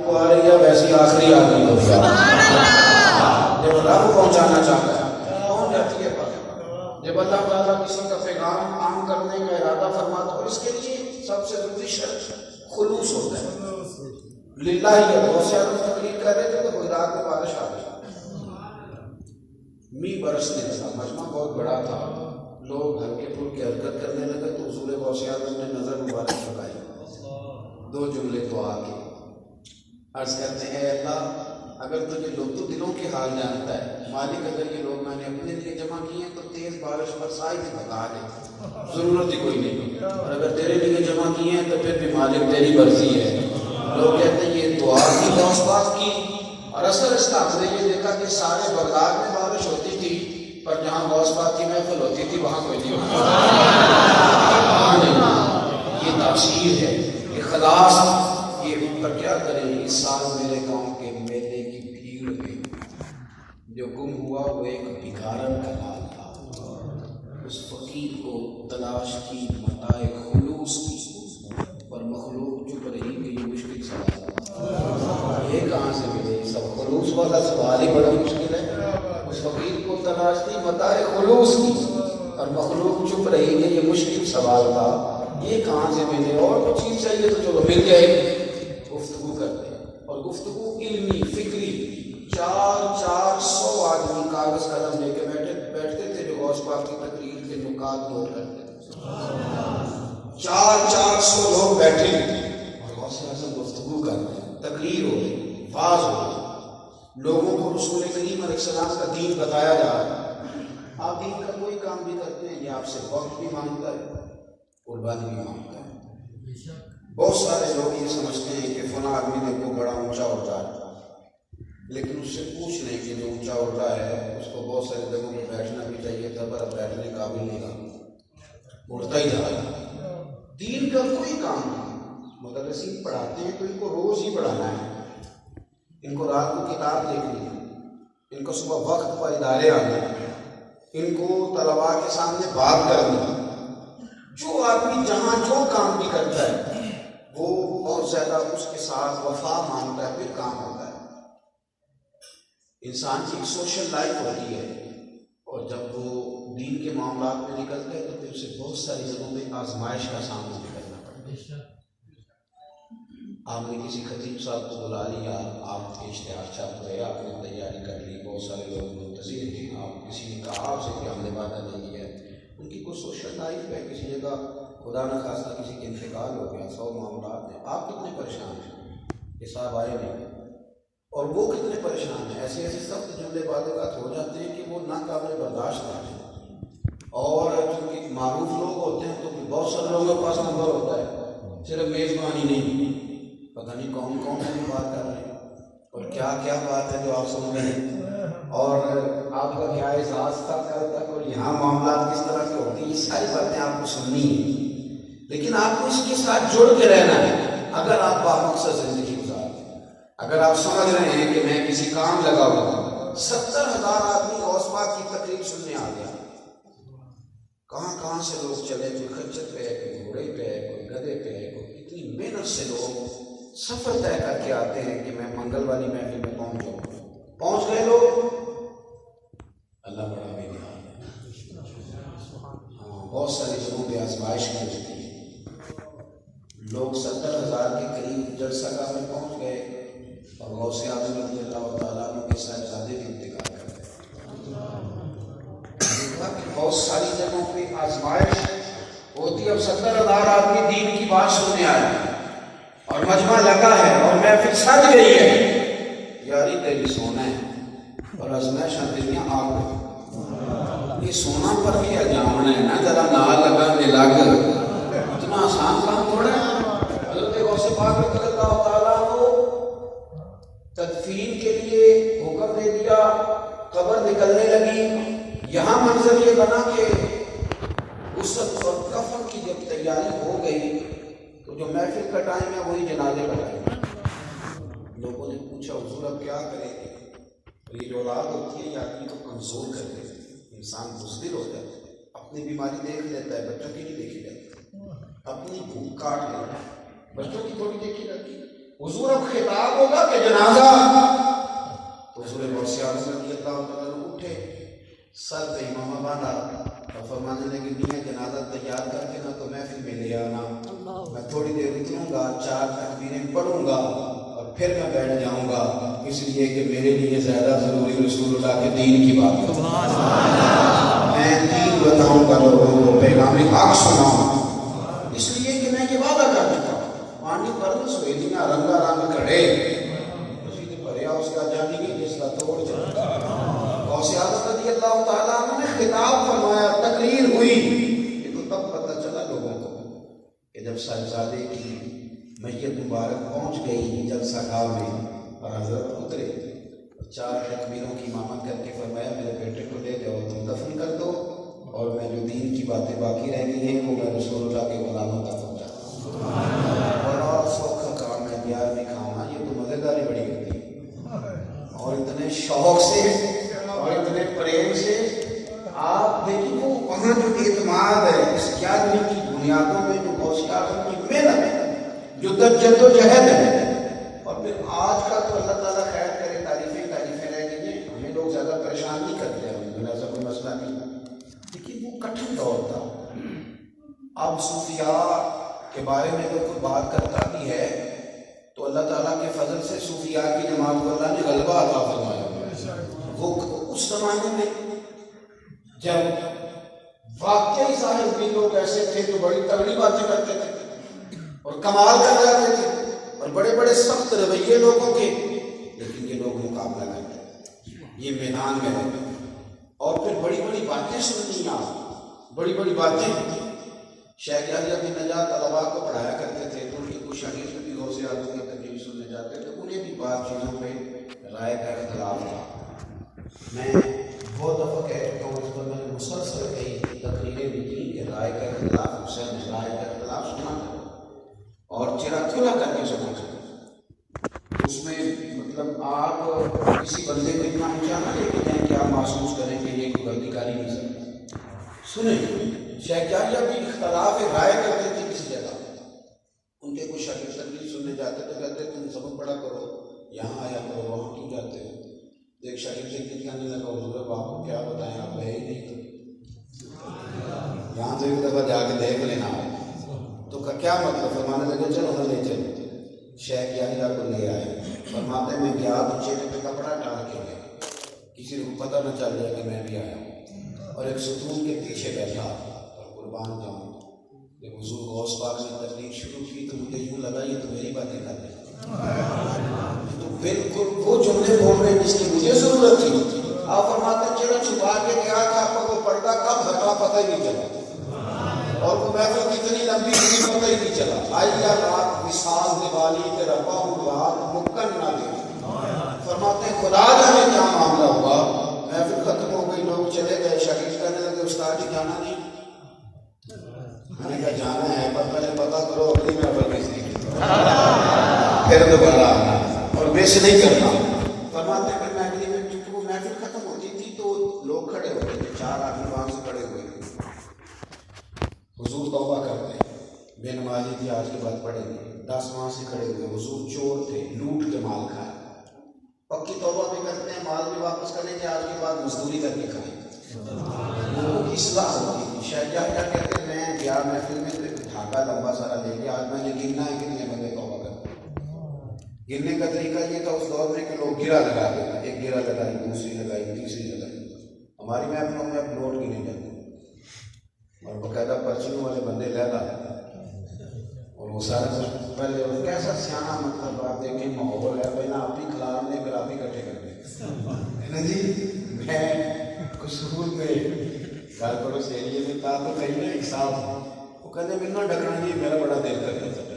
کو آ رہی ہے ویسی آخری آدمی ہو گیا. جب رب پہنچانا چاہتا ہے پہنچ جاتی ہے بات. جب اللہ تعالیٰ کسی کا پیغام عام کرنے کا ارادہ فرماتا ہے اور اس کے لیے سب سے ضروری شرط خلوص ہوتا ہے. للہ ہی بہت سے آدمی تقریر کر رہے تھے تو خدا کے بارش آ گئی, می برسنے لگا, مجمع بہت بڑا تھا, لوگ ہلکے پھلکے حرکت کرنے لگے تو حضور غوث اعظم نے نظر مبارک چڑھائی, دو جملے دعا کے عرض کرتے ہیں اے اللہ اگر تجھے لوگ تو دلوں کے حال جانتا ہے, مالک اگر یہ لوگ میں نے اپنے لیے جمع کیے ہیں تو تیز بارش برسائی ہی بتا دے, ضرورت ہی کوئی نہیں, اور اگر تیرے لیے جمع کیے ہیں تو پھر بھی مالک تیری مرضی ہے. لوگ کہتے ہیں یہ دعا کی غوث پاک کی, اور اصل اس کا ہم نے یہ دیکھا کہ سارے بغداد میں بارش ہوتی تھی پر جہاں غوث پاک کی محفل ہوتی تھی وہاں کوئی نہیں ہوتا. یہ تفسیر ہے, اخلاص. یہ پر کیا کریں اس سال میرے گاؤں کے میلے کی بھیڑ میں جو گم ہوا وہ ایک بھکارن کا لال تھا. اس فقیر کو تلاش کی متاع خلوص کی, پر مخلوق چپ رہی کہ یہ مشکل سوال یہ کہاں سے ملے. سب خلوص والا سوال ہی بڑا مشکل ہے. اس فقیر کو تلاش کی متاع خلوص کی اور مخلوق چپ رہی کہ یہ مشکل سوال تھا, یہ کہاں سے ملے. اور کچھ چیز چاہیے تو چلو مل جائے, گفتگو کرتے ہیں. اور گفتگو علمی فکری, 400 آدمی کاغذ قلم لے کے بیٹھتے تھے جو غوث پاک کی تقریر کے نکات نوٹ کرتے تھے. 400 لوگ بیٹھے اور غوث اعظم گفتگو کر رہے ہیں, تقریر ہو رہی, واز ہو رہی, لوگوں کو رسول کریم علیہ السلام کا دین بتایا جا رہا ہے. آپ دین کا کوئی کام بھی کرتے ہیں یہ آپ سے وقت بھی مانگتا ہے, قربانی بھی مانگتا ہے. بہت سارے لوگ یہ سمجھتے ہیں کہ فلاں آدمی نے کو بڑا اونچا اٹھا ہے, لیکن اس سے پوچھ لیں کہ جو اونچا اٹھا ہے اس کو بہت ساری جگہوں پہ بیٹھنا بھی چاہیے تھا پر اب بیٹھنے قابل نہیں رہا, اٹھتا ہی جا رہا ہے. دین کا کوئی کام نہیں. مدرسین پڑھاتے ہیں تو ان کو روز ہی پڑھانا ہے, ان کو رات کو کتاب دیکھنی ہے, ان کو صبح وقت پر ادارے آنے ہیں, ان کو طلباء کے سامنے بات کرنی ہے. جو آدمی جہاں جو کام بھی کرتا ہے وہ بہت زیادہ اس کے ساتھ وفا مانگتا ہے پھر کام ہوتا ہے. انسان کی ایک سوشل لائف ہوتی ہے اور جب وہ دین کے معاملات میں نکلتے ہیں تو پھر اسے بہت ساری جگہوں پہ آزمائش کا سامنا بھی کرنا پڑتا ہے. آپ نے کسی خطیب صاحب کو بلا لیا, آپ کے اشتہار چھاپ رہے, آپ نے تیاری کر لی, بہت سارے لوگ منتظر تھے, آپ کسی نے کہا آپ سے کہ ہم نے وعدہ نہیں کیا. ان کی کوئی سوشل لائف ہے, کسی جگہ خدا نہ خواستہ کسی کے انتقال ہو گیا, 100 معاملات ہیں. آپ کتنے پریشان ہیں, یہ صاحب آئے نہیں, اور وہ کتنے پریشان ہیں. ایسے ایسے سخت جملے بعد اوقات ہو جاتے ہیں کہ وہ ناقابل برداشت ہیں. اور چونکہ معروف لوگ ہوتے ہیں تو بہت سارے لوگوں کے پاس نمبر ہوتا ہے, صرف میزبانی نہیں, پتہ نہیں کون کون سی بات کر رہے ہیں اور کیا کیا بات ہے جو آپ سن رہے ہیں, اور آپ کا کیا احساس تھا کل تک, اور یہاں معاملات کس طرح کے ہوتے ہیں. یہ ساری باتیں آپ کو سننی ہیں, لیکن آپ کو اس کے ساتھ جڑ کے رہنا ہے. اگر آپ بامقصد زندگی گزار رہے ہیں, اگر آپ سمجھ رہے ہیں کہ میں کسی کام لگا ہوا ہوں, 70,000 آدمی غوث پاک کی تقریر سننے آ گیا, کہاں کہاں سے لوگ چلے, کوئی خچر پہ ہے, کوئی گھوڑے پہ ہے, کوئی گدھے پہ ہے, کوئی اتنی محنت سے لوگ سفر طے کر کے آتے ہیں کہ میں منگل والی محفل میں پہنچ جاؤں. پہنچ گئے لوگ, اللہ بڑا بے نہایت ہے. ہاں, بہت ساری جگہوں پہ آزمائش کی ہوتی ہے. لوگ 70,000 کے قریب جلسہ گاہ میں پہنچ گئے اور غوث اعظم رضی اللہ تعالیٰ عنہ کے صاحبزادے بھی انتقال کر گئے. دیکھا کہ بہت ساری جگہوں پہ آزمائش ہوتی. اب 70,000 آدمی دین کی بات سننے آئے اور مجمع لگا ہے اور محفل سج گئی ہے. یاری تیری سونا ہے اور آزمائشاں تیریاں آگ ہے. یہ سونا پر کیا جامنا ہے نا, ذرا نہ لگا دے لگ, اتنا آسان کام تھوڑا ہے. حضرت غوث پاک رضی اللہ تعالیٰ کو تدفین کے لیے حکم دے دیا, قبر نکلنے لگی. یہاں منظر یہ بنا کہ غسل اور کفن کی جب تیاری ہو گئی تو جو محفل کا ٹائم ہے وہی جنازے کا ٹائم. لوگوں نے پوچھا حضور اب کیا کریں گے؟ یہ جو اولاد ہوتی ہے یہ آدمی کو کمزور کر دیتی ہے, انسان بزدل ہو جاتا ہے, اپنی بیماری دیکھ لیتا ہے, بچوں کی نہیں دیکھی جاتی, اپنی بھوک کاٹ لیتا ہے, بچوں کی تھوڑی دیکھی جاتی ہے. حضور اب خطاب ہوگا کہ جنازہ؟ تو حضور غوث اعظم رضی اللہ تعالیٰ عنہ اٹھے، سر پہ امامہ باندھا اور فرمانے لگے میاں جنازہ تیار کر کے نہ تو محفل میں لے آنا، میں تھوڑی دیر اتروں گا، 4 تکبیریں پڑھوں گا اور پھر میں بیٹھ جاؤں گا، اس لیے کہ میرے لیے زیادہ ضروری رسول اللہ کے دین کی بات ہے، میں دین بتاؤں گا لوگوں کو، پیغام حق سناؤں، اس لیے کہ میں یہ وعدہ کر چکا ہوں، پانی پر سویدیاں رنگا رنگ کھڑے اسی نے پڑھیا اس کا جانی گی جس کا توڑ چلا۔ غوث اعظم رضی اللہ تعالیٰ عنہ نے خطاب فرمایا، تقریر ہوئی، یہ تو تب پتہ چلا لوگوں کو کہ جب صاحبزادے کی میت مبارک پہنچ گئی جلسہ گاہ میں اور حضرت اترے، 4 تکبیروں کی امامت کر کے فرمایا میرے بیٹے کو لے جاؤ تم دفن کر دو، اور میں جو دین کی باتیں باقی رہ گئی ہیں وہ میں رسول اللہ کے غلاموں تک پہنچاتا ہوں۔ بڑا سوکھا کام ہے 11ویں کھانا، یہ تو مزیداری بڑی ہوتی ہے، اور اتنے شوق سے اور اتنے پریم سے آپ دیکھیں وہ وہاں جو اعتماد ہے اس 11ویں کی بنیادوں میں جو غوث اعظم کی محنت ہے، جو جد و جہد ہے، اور پھر آج کا تو اللہ تعالیٰ خیر کرے تعریفیں رہ گئی ہیں، ہمیں لوگ زیادہ پریشان نہیں کرتے ہیں، میرا ایسا کوئی مسئلہ نہیں، لیکن وہ کٹھن دور تھا۔ اب صوفیاء کے بارے میں اگر کوئی بات کرتا بھی ہے تو اللہ تعالیٰ کے فضل سے صوفیاء کی جماعت کو اللہ نے غلبہ عطا فرمایا۔ وہ اس زمانے میں جب واقعی صاحب بھی لوگ ایسے تھے جو بڑی تگڑی باتیں کرتے تھے اور کمال کر جاتے تھے اور بڑے بڑے سخت رویے لوگوں کے، لیکن یہ لوگ مقابلہ کرتے تھے، یہ میدان میں رہتے اور پھر بڑی بڑی باتیں سننی، بڑی بڑی باتیں۔ شیخ یحییٰ بن نجات طلباء کو پڑھایا کرتے تھے تو ان کے کچھ شاگرد بھی غوث اعظم کی تقریر سننے جاتے تھے، انہیں بھی بعض چیزوں پہ رائے کا اختلاف تھا۔ میں بہت دفعہ کہہ چکا ہوں، اس پر میں نے مسلسل کئی تقریریں بھی کی کہ رائے کا اختلاف حسین رائے کا اختلاف سنا اور چہرہ کھلا کر کے سنا چاہیے، اس میں مطلب آپ کسی بندے کو اتنا اونچا نہ لے کے جائیں کہ آپ محسوس کریں کہ یہ کوئی غلطی کاری نہیں سکتا۔ سنیں، شیخ یحییٰ بھی اختلاف رائے کرتے تھے کسی جگہ، ان کے کچھ شاگرد تقریر سننے جاتے تو کہتے تم سبق پڑھا کرو، یہاں آیا کرو، وہاں کیوں جاتے ہو؟ ایک شاگرد سے کہنے لگا حضور اب آپ کو کیا بتائیں، آپ گئے ہی نہیں تو یہاں تو ایک دفعہ جا کے دیکھ لینا تو کیا مطلب؟ فرمانے لگے چلو ہم لے چلو، شیخ یحییٰ کو لے آئے، فرماتے میں گیا تو چہرے پہ کپڑا ڈال کے گیا، کسی کو پتہ نہ چل جائے کہ میں بھی آیا ہوں، اور ایک ستون کے پیچھے بیٹھا اور قربان جاؤں جب حضور غوث پاک نے تقریر شروع کی تو مجھے یوں لگا یہ تو میری باتیں کر رہے ہیں، تو بالکل وہ جملے بول رہے ہیں جس کی مجھے ضرورت تھی۔ آپ فرماتے چہرہ چھپا کے کیا تھا، وہ پردہ کب ہٹا پتہ ہی نہیں چلا، اور وہ محفل کتنی لمبی تھی پتہ ہی نہیں چلا۔ آئیہ رات وصال دیوالی تیرا باہو بہار مکن نہ دے، فرماتے ہیں خدا جانے کیا معاملہ ہوا، محفل ختم ہو گئی، لوگ چلے گئے، شاگرد کہنے لگے استاد جی جانا نہیں، میں نے کہا جانا ہے پر پہلے پتہ کرو اپنی محفل کس کی، پھر دوبارہ آنا اور بیس نہیں کرنا۔ فرماتے ہیں کہ اگلی میں چونکہ وہ محفل ختم ہوتی تھی تو لوگ کھڑے ہوتے تھے، 4 آدمی وہاں سے کھڑے ہوئے، حضور توبہ کرتے ہیں، بے نمازی تھی آج کے بعد پڑھیں گے، 10 وہاں سے کھڑے ہوئے، حضور چور تھے، لوٹ کے مال کھائے، پکی توبہ بھی کرتے ہیں، مال بھی واپس کریں گے، آج کے بعد مزدوری کر کے کھائیں گے، وہ اصلاح ہوتی تھی۔ شیخ یحییٰ کہتے ہیں میں گیا محفل میں دھاگا لمبا سارا لے کے، آج میں نے گننا ہے کتنے بندے توبہ کرتے ہیں۔ گننے کا طریقہ یہ تھا اس دور میں کہ لوگ گرا لگا دینا، ایک گرا لگائی، دوسری لگائی، تیسری لگائی، ہماری محفلوں میں اب نوٹ گنے جاتے ہیں اور باقاعدہ پرچیوں والے بندے لے لاتے اور وہ سارے پہلے کیسا سیاح مطلب آپ دیکھیں ماحول ہے پہلے آپ ہی کھلان لے کر آپ ہی کٹھے کر دیں جی۔ میں قصور میں گھر پڑوس ایریے میں تھا تو کہیں ایک صاحب وہ کہتے ملنا ڈکنا نہیں، میرا بڑا دل کرتا تھا،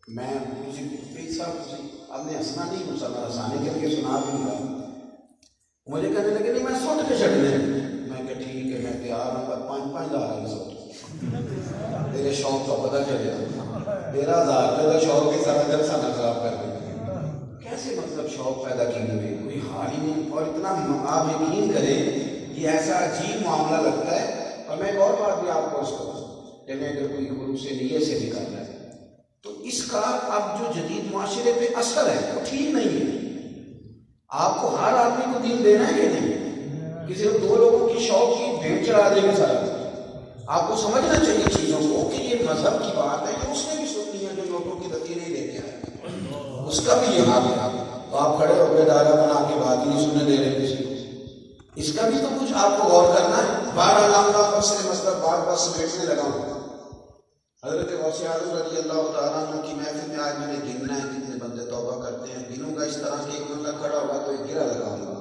میں مجھے صاحب آپ نے ہنسنا نہیں، مسئلہ ہنسانے کے لیے سنا بھی نہیں، مجھے کہنے لگے نہیں میں سوٹ کے چڑھنے، میں کہ ٹھیک ہے میں تیار ہوں، پر 5,000 سوٹ میرے شوق کا پتہ چلے 13,000 کا شوق کے ساتھ جلسہ نہ خراب کر دیں، کیسے مطلب شوق پیدا کیے ہوئے کوئی حال ہی نہیں، اور اتنا آپ یقین کریں یہ ایسا عجیب معاملہ لگتا ہے۔ اور میں ایک اور بات بھی آپ کو اس کو کہ اگر کوئی خلوص نیت سے بھی کرنا ہے تو اس کا اب جو جدید معاشرہ معاشرے پہ اثر ہے وہ ٹھیک نہیں ہے. آپ کو ہر آدمی کو دین دینا ہے کہ نہیں؟ کسی کو دو لوگوں کی شوق کی بھیڑ چڑھا دے گا سارا. آپ کو سمجھنا چاہیے چیزوں کو کہ یہ مذہب کی بات ہے کہ اس نے بھی سننی ہے جو لوگوں کی بتی نہیں لے کے آئے اس کا بھی یہ حال ہے. تو آپ کھڑے ہو کے دائرہ بنا کے بات ہی نہیں سننے دے رہے کسی کو. اس کا بھی تو کچھ آپ کو غور کرنا ہے. 12 نام بس مطلب بات بات سمیٹنے لگا ہوں. حضرت غوث اعظم رضی اللہ تعالیٰ عنہ کی محفل میں آج میں نے گننا ہے کتنے بندے توبہ کرتے ہیں. گنوں گا اس طرح کہ ایک بندہ کھڑا ہوگا تو ایک گرہ لگاؤں گا,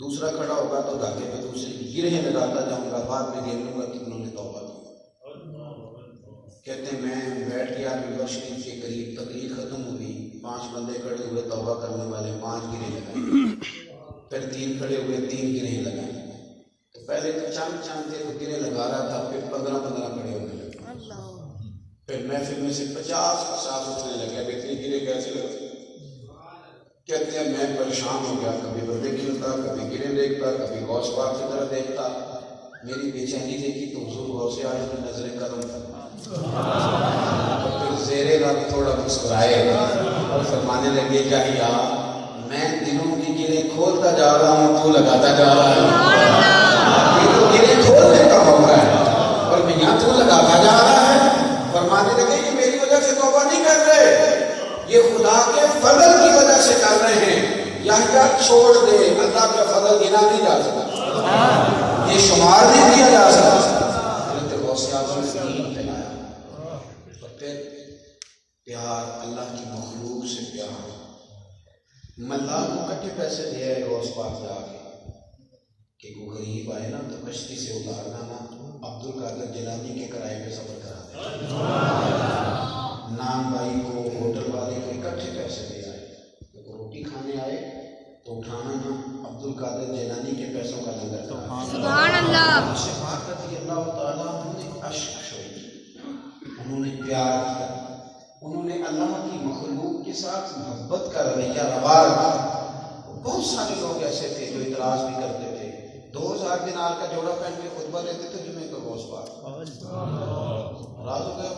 دوسرا کھڑا ہوگا تو دھاگے پہ دوسرے کی گرہیں لگاتا جاؤں گا, بعد میں گن لوں گا کتنوں نے توبہ کی. کہتے ہیں میں بیٹھ گیا ممبر شریف کے قریب, تقریر ختم ہوئی, 5 بندے کھڑے ہوئے توبہ کرنے والے, 5 گرہیں لگائیں. پھر 3 کھڑے ہوئے, 3 گرہیں لگائیں. تو پہلے تو چند تھے تو گرہیں لگا رہا تھا, پھر 15 کھڑے ہونے لگے. پھر محفل میں سے 50 اٹھنے لگے. اب اتنی گرہیں کیسے لگتی؟ کہتے ہیں میں پریشان ہو گیا, کبھی بندے گرتا, کبھی گرہیں دیکھتا, کبھی غوث پاک کی طرح دیکھتا. میری بے چینی دیکھی تو حضور غوث اعظم نے نظر کرم تو پھر زیر رب تھوڑا مسکرائے اور فرمانے لگے کہ میں دلوں کی گرہیں کھولتا جا رہا ہوں, تو لگاتا جا رہا ہے. یہ تو گرہیں کھولنے کا موقع ہے اور میں یہاں تو لگاتا جا رہا ہے. فرمانے لگے کہ میری وجہ سے توبہ نہیں کر رہے, یہ خدا کے فضل کی وجہ سے کر رہے ہیں. یحییٰ چھوڑ دے, اللہ کا فضل گنا نہیں جا سکتا, یہ شمار نہیں کیا جا سکتا. حضرت غوث اعظم نے دین پھیلایا. پھر پیار, اللہ کی مخلوق سے پیار. ملا کو کٹھے پیسے دے آئے غوث پاک جا کے کہ کوئی غریب آئے نا تو کشتی سے اتارنا نا, عبد القادر جیلانی کے کرائے پہ سفر کرا دے. نام بھائی کو, ہوٹل والے کو اکٹھے پیسے دے آئے. تو روٹی کھانے آئے تو اٹھانا نا عبد القادر جیلانی کے پیسوں کا لنگر کرا. سبحان اللہ. سے بات رضی اللہ تعالیٰ انہوں نے اشک چھوڑی, انہوں نے پیار کیا, انہوں نے اللہ کی مخلوق کے ساتھ محبت کا رویہ روا رکھا. بہت سارے لوگ ایسے تھے جو اعتراض بھی کرتے تھے. 2000 دینار کا جوڑا پہن کے خطبہ دیتے تھے جمعے کو غوث پاک. راز ہو گیا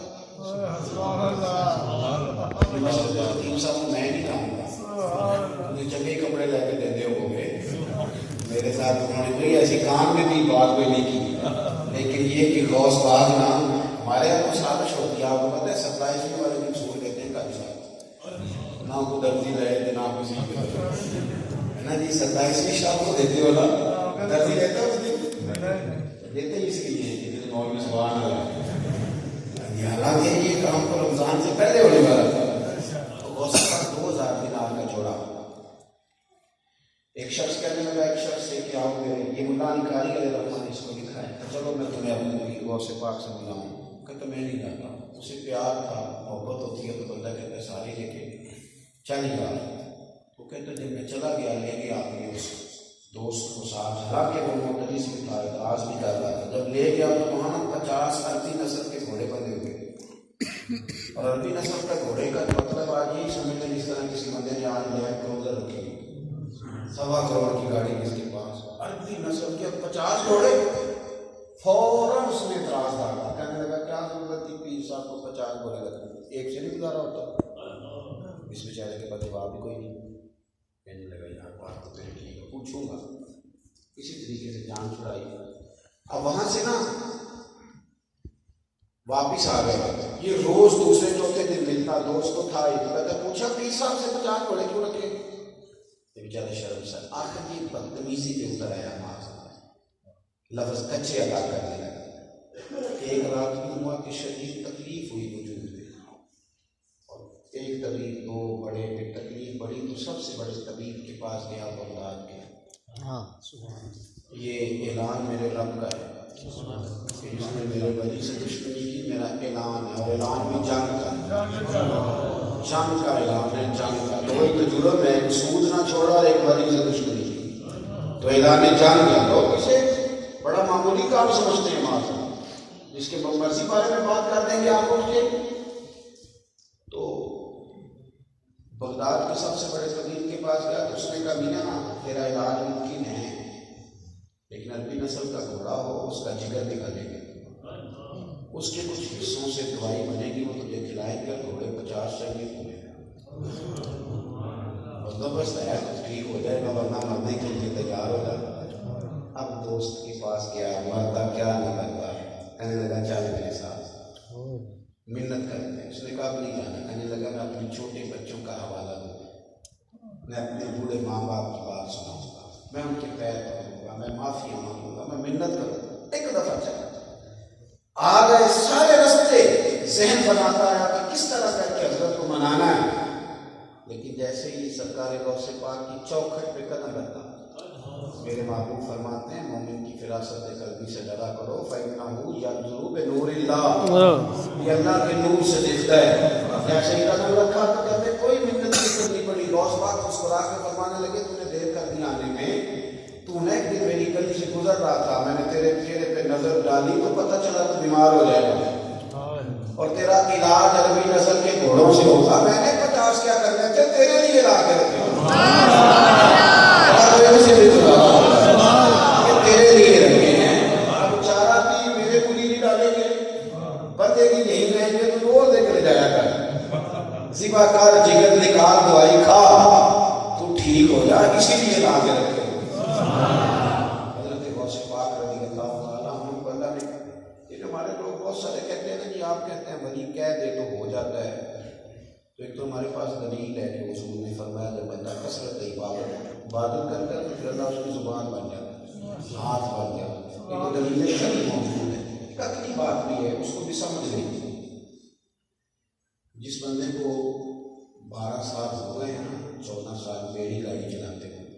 میں نہیں کہوں گا, مجھے چنگے کپڑے لے کے دیتے ہو گے میرے ساتھ. انہوں نے کوئی ایسی کام میں بھی بات کوئی نہیں کی, لیکن یہ کہ غوث پاک نا ہمارے یہاں کو سازش ہوتی ہے. آپ کو پتہ ہے 27 والے دن چھوڑ دیتے ہیں کل صاحب, نہ کو درزی رہے تھے نہ کسی کے ہے نا جی. 27ویں شام کو دیتے ہو نا, درزی رہتا ہے دیتے ہی اس لیے کہ مولوی سبحان اللہ. حالانکہ یہ کام کو رمضان سے پہلے ہونے والا تھا. تو غوث پاک 2000 دینار کا جوڑا. ایک شخص کہنے لگا ایک شخص سے کہ آؤ یہ ملا نکاری علیہ الرحمٰن نے اس کو لکھا ہے, چلو میں تمہیں اپنے غوث پاک سے ملاؤں. کہتا میں نہیں جاتا. اسے پیار تھا, محبت ہوتی ہے تو بندہ کہتا ہے ساری لے کے چل گیا. وہ کہتا جب میں چلا گیا لے گیا اپنے اس دوست کو ساتھ, حالانکہ وہ مدرس بھی تھا, اعتراض بھی کر رہا تھا. جب لے گیا تو وہاں 50 عربی نسل کے گھوڑے بندے ہوئے. اور عربی نسل کا گھوڑے کا مطلب آج یہی سمجھ لیں جس طرح کسی بندے نے آج لیا کروزر رکھی 1.25 کروڑ کی گاڑی جس کے پاس, عربی نسل کے 50 گھوڑے. فوراً اس نے اعتراض ڈالا, کہنے لگا کیا ضرورت تھی پیر صاحب کو 50 گھوڑے رکھنے, ایک سے نہیں گزارا ہوتا. اس بیچارے کے پاس جواب بھی کوئی نہیں. کہنے لگا یار بات تو تیری ٹھیک ہے, پوچھوں گا. اسی طریقے سے جان چھڑائی. اب وہاں سے نا واپس آ گئے. یہ روز دوسرے چوتھے دن ملتا, دوست تو تھا ہی. تو کہتا پوچھا پیر صاحب سے 50 گھوڑے کیوں رکھے؟ یہ بیچارے شرم سر آخر یہ بدتمیزی پہ اتر آیا, لفظ کچے ادا کرنے لگا. ایک رات میں ہوا کہ شدید تکلیف ہوئی وجود میں, اور ایک طبیب, 2 بڑے, پھر تکلیف بڑی تو سب سے بڑے طبیب کے پاس گیا, بغداد گیا. یہ اعلان میرے رب کا ہے کہ جس نے میرے ولی سے دشمنی کی, میرا اعلان ہے. اور اعلان بھی جنگ کا, جنگ کا اعلان ہے, جنگ کا. تو وہی تو جرم ہے, سود نہ چھوڑا اور ایک ولی سے دشمنی کی, تو اعلان جنگ ہے. لوگ اسے بڑا معمولی کام سمجھتے ہیں. ماں جس کے مرضی بارے میں بات کر دیں گے آپ اٹھ کے. تو بغداد کے سب سے بڑے طبیب کے پاس گیا تو اس نے کہا مینا تیرا علاج ممکن ہے, لیکن عربی نسل کا گھوڑا ہو اس کا جگر نکالے گا, اس کے کچھ حصوں سے دوائی بنے گی, وہ تجھے کھلائے گا. گھوڑے 50 چاہیے تمہیں. بندوبست ہے تو ٹھیک ہو جائے گا، ورنہ مرنے کے لیے تیار ہو جائے۔ اب دوست کے پاس گیا، مرتا کیا نہیں کرتا، کہنے لگا چل میرے ساتھ، منت کرتے ہیں۔ اس نے کہا نہیں جانا، کہنے لگا میں اپنے چھوٹے بچوں کا حوالہ دوں گا، میں اپنے بوڑھے ماں باپ کی بات سناؤں گا، میں ان کے پیر پکڑوں گا، میں معافی مانگوں گا، میں منت کروں گا۔ ایک دفعہ چلا آ گئے، سارے رستے ذہن بناتا ہے کہ کس طرح کر کے حضرت کو منانا ہے، لیکن جیسے ہی سرکار غوث پاک کی چوکھٹ پہ قدم رکھتا، میرے محبوب فرماتے ہیں مومن کی فراست قلبی سے ڈرا کرو، فَإِنَّهُ يَنظُرُ بِنُورِ اللَّهِ، یہ اللہ کے نور سے دیکھتا ہے۔ جیسے ہی قدم رکھا تو کہتے کوئی منت نہیں کرنی پڑی، غوث پاک مسکرا کے فرمانے لگے تو نے دیر کر دی آنے میں، تو نے ایک دن میری گلی سے گزر رہا تھا، میں نے تیرے چہرے پہ نظر ڈالی تو پتہ چلا تو بیمار ہو جائے گا، اور تیرا علاج عربی نسل کے گھوڑوں سے ہوگا، میں نے 50 کیا کرنے تھے تیرے لیے لا کے رکھے، تیرے لیے رکھے ہیں، اب چارہ بھی میرے پوری نہیں ڈالیں گے، بندے کی نہیں رہیں گے تو روز دے کر جایا کر، ذبح کر، جگر نکال، دوائی کھا تو ٹھیک ہو جا، اسی لیے لا کے رکھے۔ حضرت غوث پاک رضی اللہ تعالیٰ عنہ کو اللہ نے، یہ جو ہمارے لوگ بہت سارے کہتے ہیں نا کہ آپ کہتے ہیں ولی کہہ دے تو ہو جاتا ہے، تو ایک تو ہمارے پاس دلیل ہے کہ حضور نے فرمایا جب بندہ کثرت عبادت کرتا ہے تو پھر اللہ اس کی زبان بن جاتا ہے، ہاتھ بن جاتا ہے، یہ دلیلیں ساری موجود ہیں۔ ایک عقلی بات بھی ہے، اس کو بھی سمجھ لیں۔ جس بندے کو 12 سال ہو گئے ہیں، 14 سال بیڑی گاڑی چلاتے ہیں،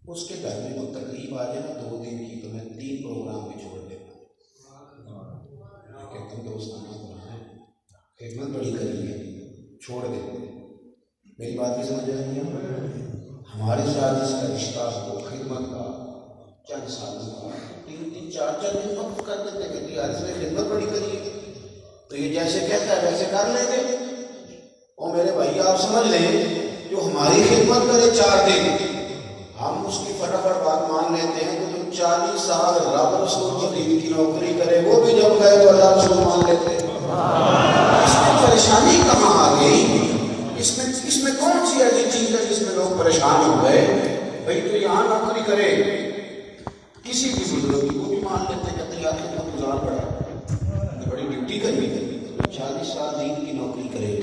اس کے گھر میں کوئی تقریب آ جائے نا 2 دن کی تو میں 3 پروگرام بھی چھوڑ دیتا ہوں، کہتا ہوں دوستانہ بنا ہے، خدمت بڑی کری ہے، چھوڑ دیتے ہیں۔ میری بات بھی سمجھ رہی ہے؟ ہمارے ساتھ اس کا رشتہ ہو خدمت کا، چند سالوں کا 3-3 4-4 دن وقت کر دیتے کہ یار اس نے خدمت بڑی کری ہے تو یہ جیسے کہتا ہے ویسے کر لیں گے۔ اور میرے بھائی آپ سمجھ لیں جو ہماری خدمت کرے 4 دن ہم اس کی فٹافٹ بات مان لیتے ہیں، تو جو 40 سال رب رسول کی دین کی نوکری کرے وہ بھی جب گئے تو اللہ رسول مان لیتے ہیں۔ اس میں پریشانی کہاں آ گئی؟ اس میں کون سی ایسی چیز ہے جس میں لوگ پریشان ہو گئے؟ بھائی تو یہاں نوکری کرے کسی بھی بزرگ کی وہ بھی مان لیتے ہیں، کہتے ہیں یار کتنا گزار پڑا، بڑی ڈیوٹی کرنی ہے، 40 سال دین کی نوکری کرے،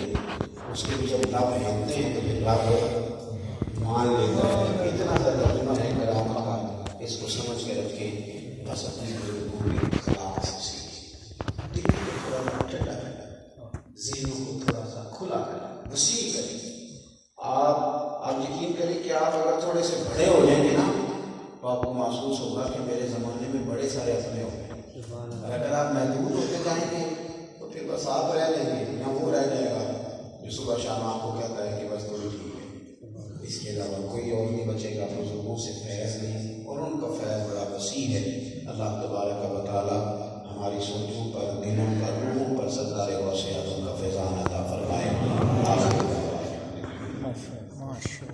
اس کے بھی جب رب مانتے ہیں تو پھر رب مان لیتا ہے۔ اتنا زیادہ جمع ہے کرام کا، اس کو سمجھ کے رکھے، بس اپنے بزرگوں کی خلاف سے دل کو تھوڑا سا ٹھنڈا کریں، ذہنوں کو تھوڑا سا کھلا کریں، وسیع کریں۔ آپ یقین کریں کہ آپ اگر تھوڑے سے بڑے ہو جائیں گے نا تو آپ کو محسوس ہوگا کہ میرے زمانے میں بڑے سارے اپنے ہو گئے، اور اگر آپ محدود ہوتے جائیں گے تو پھر بس آپ رہ لیں گے یا وہ رہ جائے گا جو صبح شام آپ کو کہتا ہے کہ بس تھوڑی